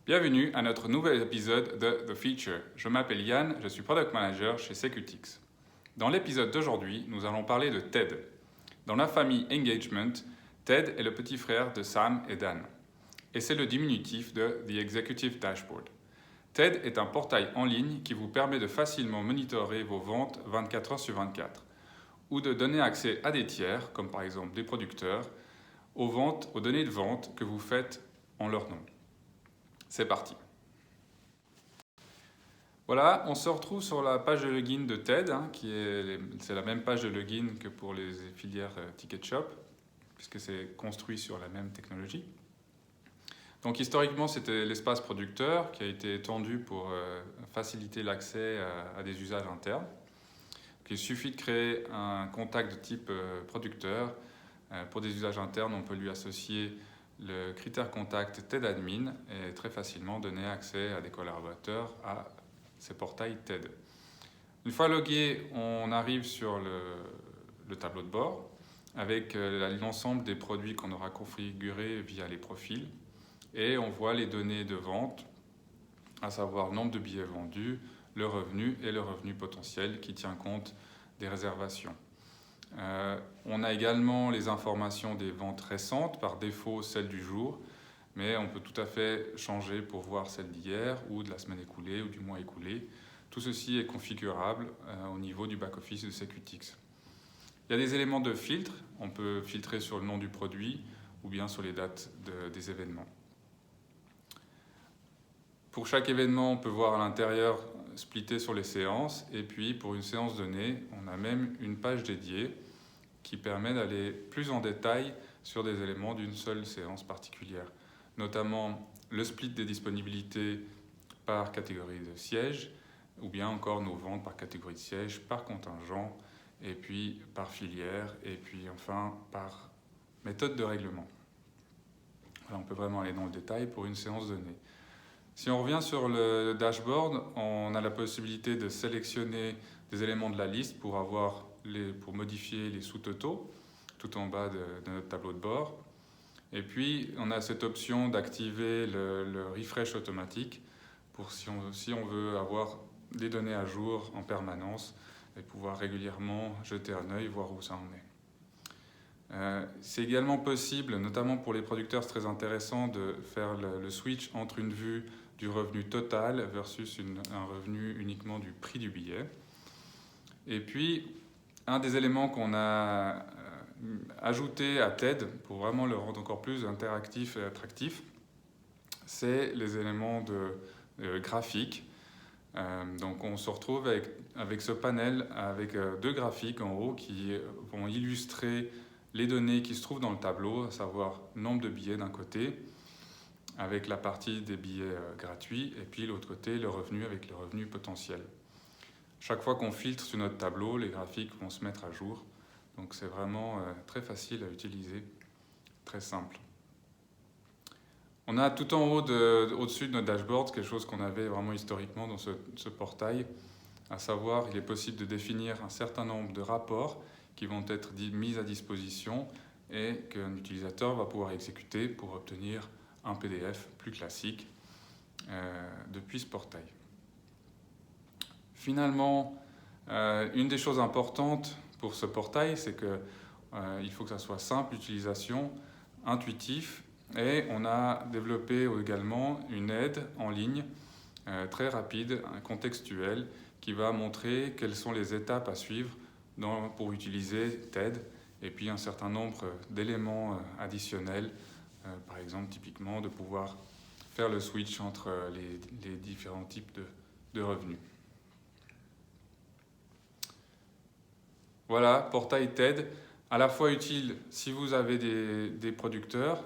Bienvenue à notre nouvel épisode de The Feature. Je m'appelle Yann, je suis Product Manager chez Secutix. Dans l'épisode d'aujourd'hui, nous allons parler de TED. Dans la famille Engagement, TED est le petit frère de Sam et Dan. Et c'est le diminutif de The Executive Dashboard. TED est un portail en ligne qui vous permet de facilement monitorer vos ventes 24 heures sur 24 ou de donner accès à des tiers, comme par exemple des producteurs, aux données de vente que vous faites en leur nom. C'est parti. Voilà, on se retrouve sur la page de login de TED, c'est la même page de login que pour les filières Ticket Shop, puisque c'est construit sur la même technologie. Donc historiquement, c'était l'espace producteur qui a été étendu pour faciliter l'accès à des usages internes. Donc, il suffit de créer un contact de type producteur. Pour des usages internes, on peut lui associer le critère contact TED Admin et très facilement donner accès à des collaborateurs à ces portails TED. Une fois logué, on arrive sur le tableau de bord avec l'ensemble des produits qu'on aura configurés via les profils et on voit les données de vente, à savoir le nombre de billets vendus, le revenu et le revenu potentiel qui tient compte des réservations. On a également les informations des ventes récentes, par défaut celles du jour, mais on peut tout à fait changer pour voir celles d'hier ou de la semaine écoulée ou du mois écoulé. Tout ceci est configurable au niveau du back-office de Secutix. Il y a des éléments de filtre, on peut filtrer sur le nom du produit ou bien sur les dates des événements. Pour chaque événement, on peut voir à l'intérieur splitté sur les séances et puis pour une séance donnée, on a même une page dédiée qui permet d'aller plus en détail sur des éléments d'une seule séance particulière, notamment le split des disponibilités par catégorie de sièges, ou bien encore nos ventes par catégorie de sièges, par contingent, et puis par filière, et puis enfin par méthode de règlement. Voilà, on peut vraiment aller dans le détail pour une séance donnée. Si on revient sur le dashboard, on a la possibilité de sélectionner des éléments de la liste pour modifier les sous-totaux tout en bas de notre tableau de bord. Et puis, on a cette option d'activer le refresh automatique pour si on veut avoir des données à jour en permanence et pouvoir régulièrement jeter un œil, voir où ça en est. C'est également possible, notamment pour les producteurs, c'est très intéressant de faire le switch entre une vue du revenu total versus un revenu uniquement du prix du billet. Et puis, un des éléments qu'on a ajouté à TED pour vraiment le rendre encore plus interactif et attractif, c'est les éléments de graphique. Donc on se retrouve avec ce panel avec deux graphiques en haut qui vont illustrer les données qui se trouvent dans le tableau, à savoir le nombre de billets d'un côté, avec la partie des billets gratuits, et puis l'autre côté, le revenu avec le revenu potentiel. Chaque fois qu'on filtre sur notre tableau, les graphiques vont se mettre à jour. Donc c'est vraiment très facile à utiliser, très simple. On a tout en haut, au-dessus de notre dashboard, quelque chose qu'on avait vraiment historiquement dans ce portail, à savoir il est possible de définir un certain nombre de rapports qui vont être mis à disposition et qu'un utilisateur va pouvoir exécuter pour obtenir un PDF plus classique depuis ce portail. Finalement, une des choses importantes pour ce portail, c'est qu'il faut que ça soit simple d'utilisation, intuitif, et on a développé également une aide en ligne très rapide, contextuelle, qui va montrer quelles sont les étapes à suivre pour utiliser TED, et puis un certain nombre d'éléments additionnels, par exemple typiquement de pouvoir faire le switch entre les différents types de revenus. Voilà, portail TED, à la fois utile si vous avez des producteurs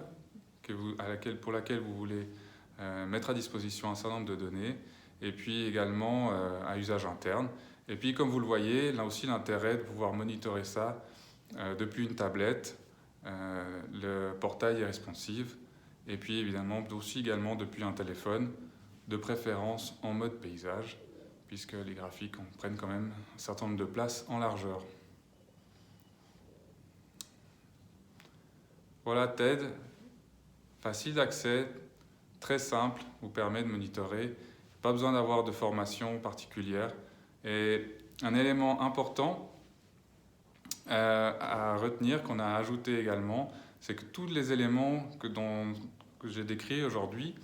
pour laquelle vous voulez mettre à disposition un certain nombre de données, et puis également à usage interne. Et puis comme vous le voyez, là aussi l'intérêt de pouvoir monitorer ça depuis une tablette. Le portail est responsive, et puis évidemment aussi également depuis un téléphone, de préférence en mode paysage, puisque les graphiques prennent quand même un certain nombre de places en largeur. Voilà TED, facile d'accès, très simple, vous permet de monitorer. Pas besoin d'avoir de formation particulière. Et un élément important à retenir, qu'on a ajouté également, c'est que tous les éléments que j'ai décrits aujourd'hui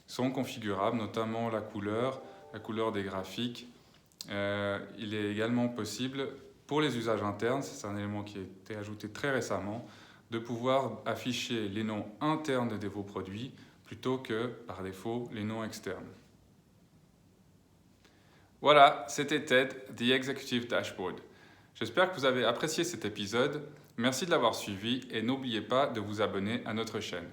sont configurables, notamment la couleur des graphiques. Il est également possible, pour les usages internes, c'est un élément qui a été ajouté très récemment, de pouvoir afficher les noms internes de vos produits plutôt que, par défaut, les noms externes. Voilà, c'était TED, The Executive Dashboard. J'espère que vous avez apprécié cet épisode. Merci de l'avoir suivi et n'oubliez pas de vous abonner à notre chaîne.